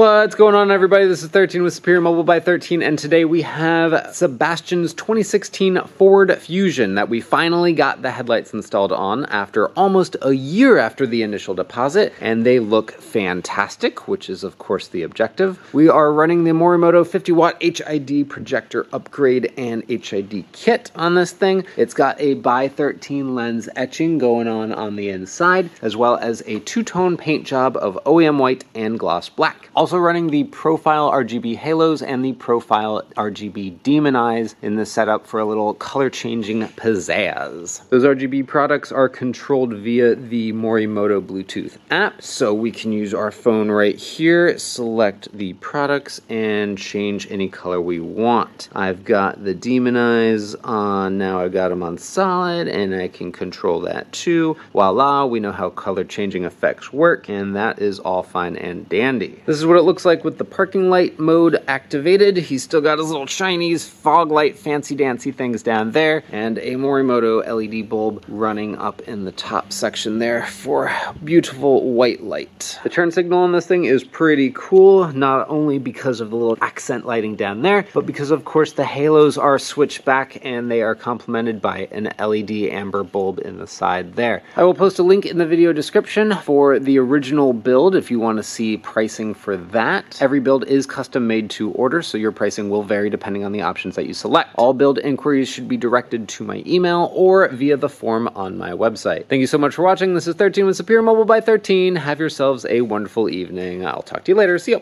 What's going on, everybody? This is 13 with Superior Mobile by 13, and today we have Sebastian's 2016 Ford Fusion that we finally got the headlights installed on after almost a year after the initial deposit, and they look fantastic, which is of course the objective. We are running the Morimoto 50-watt HID projector upgrade and HID kit on this thing. It's got a by 13 lens etching going on the inside, as well as a two-tone paint job of OEM white and gloss black. Also running the Profile RGB halos and the Profile RGB demon eyes in the setup for a little color changing pizzazz. Those RGB products are controlled via the Morimoto Bluetooth app, so we can use our phone right here, select the products, and change any color we want. I've got the demon eyes on, now I've got them on solid, and I can control that too. Voila, we know how color changing effects work, and that is all fine and dandy. This is what it looks like with the parking light mode activated. He's still got his little Chinese fog light fancy dancy things down there, and a Morimoto LED bulb running up in the top section there for beautiful white light. The turn signal on this thing is pretty cool, not only because of the little accent lighting down there, but because of course the halos are switched back and they are complemented by an LED amber bulb in the side there. I will post a link in the video description for the original build if you want to see pricing for that. Every build is custom made to order, so your pricing will vary depending on the options that you select. All build inquiries should be directed to my email or via the form on my website. Thank you so much for watching. This is 13 with Superior Mobile by 13. Have yourselves a wonderful evening. I'll talk to you later. See you.